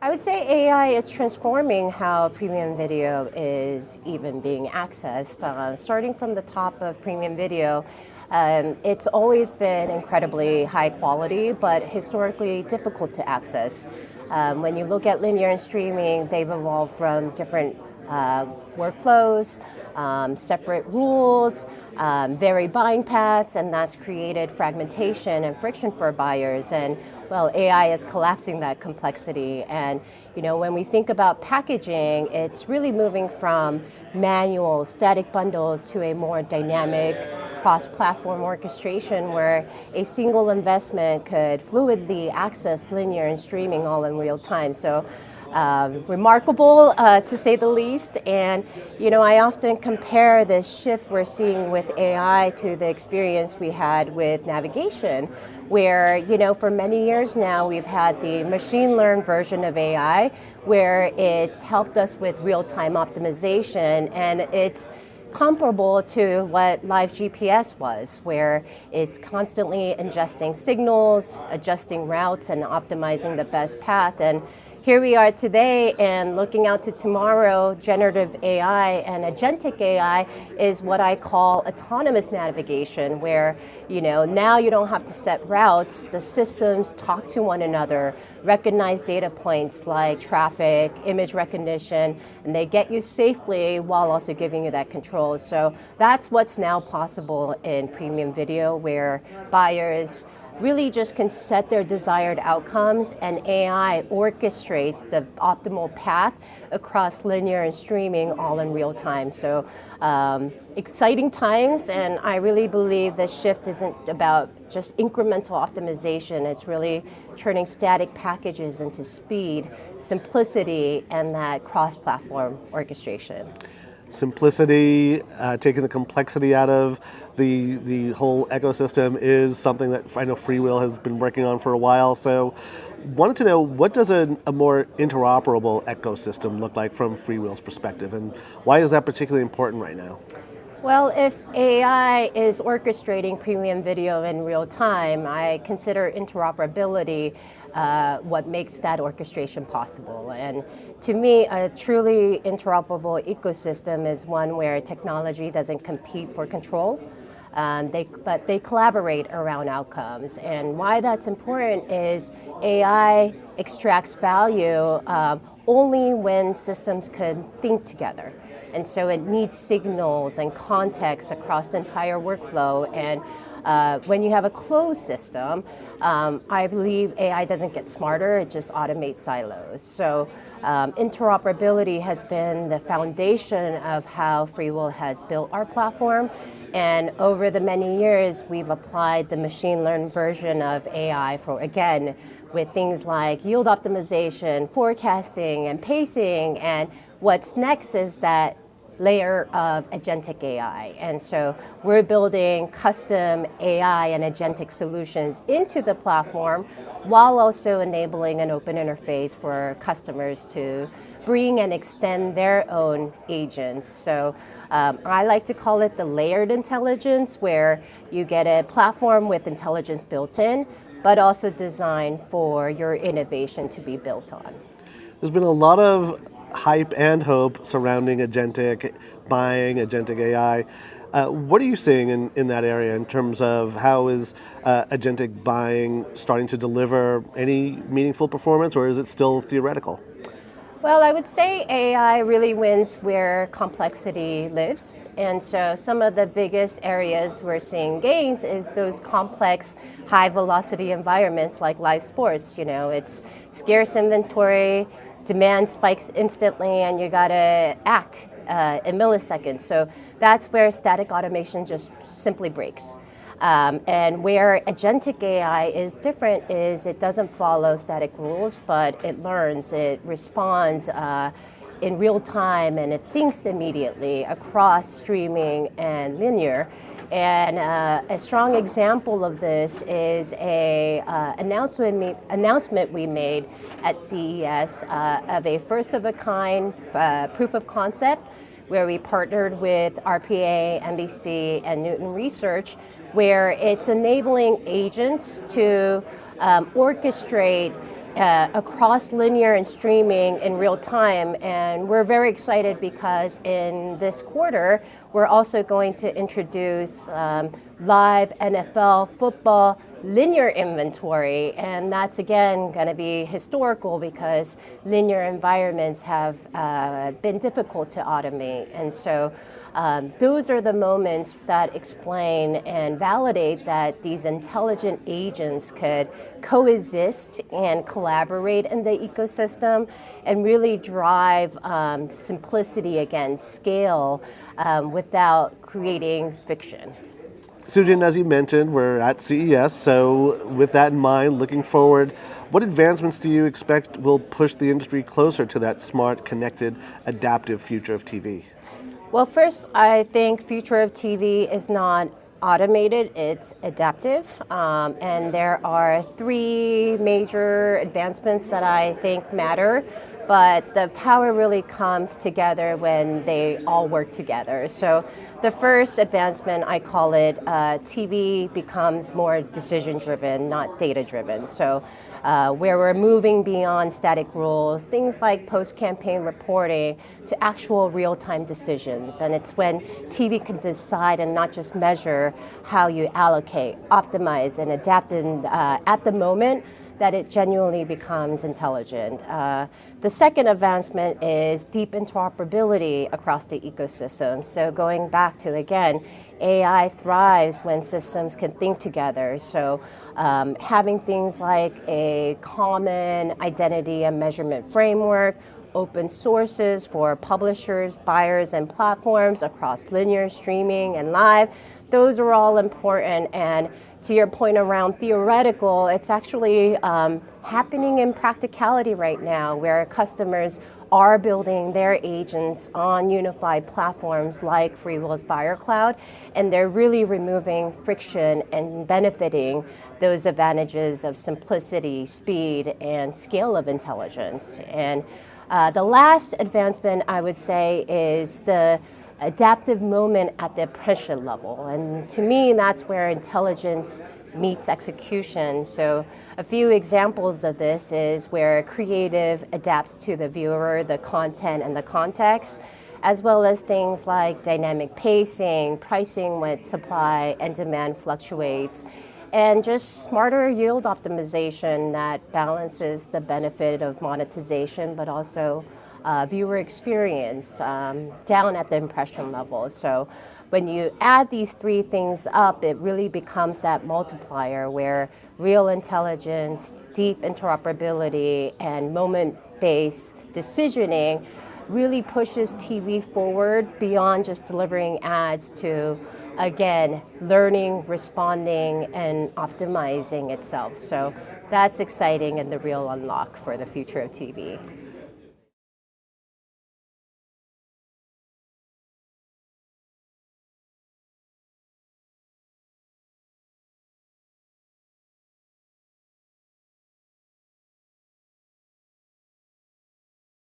I would say AI is transforming how premium video is even being accessed. Starting from the top of premium video, it's always been incredibly high quality, but historically difficult to access. When you look at linear and streaming, they've evolved from different workflows, separate rules, varied buying paths, and that's created fragmentation and friction for buyers. And well, AI is collapsing that complexity. And when we think about packaging, it's really moving from manual, static bundles to a more dynamic, cross-platform orchestration where a single investment could fluidly access linear and streaming all in real time. So remarkable to say the least. And I often compare this shift we're seeing with AI to the experience we had with navigation, where for many years now we've had the machine learned version of AI where it's helped us with real-time optimization, and it's comparable to what live GPS was, where it's constantly ingesting signals, adjusting routes, and optimizing the best path. And here we are today, and looking out to tomorrow, generative AI and agentic AI is what I call autonomous navigation, where now you don't have to set routes. The systems talk to one another, recognize data points like traffic, image recognition, and they get you safely while also giving you that control. So that's what's now possible in premium video, where buyers really just can set their desired outcomes, and AI orchestrates the optimal path across linear and streaming all in real time. So exciting times, and I really believe this shift isn't about just incremental optimization. It's really turning static packages into speed, simplicity, and that cross-platform orchestration. Simplicity, taking the complexity out of the whole ecosystem is something that I know FreeWheel has been working on for a while. So wanted to know, what does a more interoperable ecosystem look like from FreeWheel's perspective, and why is that particularly important right now? Well, if AI is orchestrating premium video in real time, I consider interoperability what makes that orchestration possible. And to me, a truly interoperable ecosystem is one where technology doesn't compete for control, but they collaborate around outcomes. And why that's important is AI extracts value only when systems can think together. And so it needs signals and context across the entire workflow. And when you have a closed system, I believe AI doesn't get smarter, it just automates silos. So interoperability has been the foundation of how FreeWheel has built our platform. And over the many years, we've applied the machine learned version of AI for, again, with things like yield optimization, forecasting, and pacing. And what's next is that layer of agentic AI. And so we're building custom AI and agentic solutions into the platform while also enabling an open interface for customers to bring and extend their own agents. So I like to call it the layered intelligence, where you get a platform with intelligence built in, but also designed for your innovation to be built on. There's been a lot of hype and hope surrounding agentic buying, agentic AI. What are you seeing in that area in terms of how is agentic buying starting to deliver any meaningful performance, or is it still theoretical? Well, I would say AI really wins where complexity lives. And so some of the biggest areas we're seeing gains is those complex, high velocity environments like live sports. It's scarce inventory, demand spikes instantly, and you gotta act in milliseconds. So that's where static automation just simply breaks. And where agentic AI is different is it doesn't follow static rules, but it learns, it responds in real time, and it thinks immediately across streaming and linear. And a strong example of this is a announcement we made at CES of a first-of-a-kind proof of concept, where we partnered with RPA, NBC, and Newton Research, where it's enabling agents to orchestrate across linear and streaming in real time. And we're very excited because in this quarter, we're also going to introduce live NFL football linear inventory. And that's again going to be historical because linear environments have been difficult to automate. And so those are the moments that explain and validate that these intelligent agents could coexist and collaborate in the ecosystem and really drive simplicity against scale without creating friction. Soo Jin, as you mentioned, we're at CES, so with that in mind, looking forward, what advancements do you expect will push the industry closer to that smart, connected, adaptive future of TV? Well, first, I think future of TV is not automated, it's adaptive. And there are three major advancements that I think matter, but the power really comes together when they all work together. So the first advancement, I call it TV becomes more decision-driven, not data-driven. So where we're moving beyond static rules, things like post-campaign reporting to actual real-time decisions. And it's when TV can decide and not just measure how you allocate, optimize, and adapt at the moment that it genuinely becomes intelligent. The second advancement is deep interoperability across the ecosystem. So going back to, again, AI thrives when systems can think together. So having things like a common identity and measurement framework, open sources for publishers, buyers, and platforms across linear, streaming, and live. Those are all important. And to your point around theoretical, it's actually happening in practicality right now where customers are building their agents on unified platforms like FreeWheel's Buyer Cloud, and they're really removing friction and benefiting those advantages of simplicity, speed, and scale of intelligence. And the last advancement, I would say, is the adaptive moment at the impression level. And to me, that's where intelligence meets execution. So a few examples of this is where creative adapts to the viewer, the content, and the context, as well as things like dynamic pacing, pricing when supply and demand fluctuates, and just smarter yield optimization that balances the benefit of monetization, but also viewer experience down at the impression level. So when you add these three things up, it really becomes that multiplier where real intelligence, deep interoperability, and moment-based decisioning really pushes TV forward beyond just delivering ads to, again, learning, responding, and optimizing itself. So that's exciting and the real unlock for the future of TV.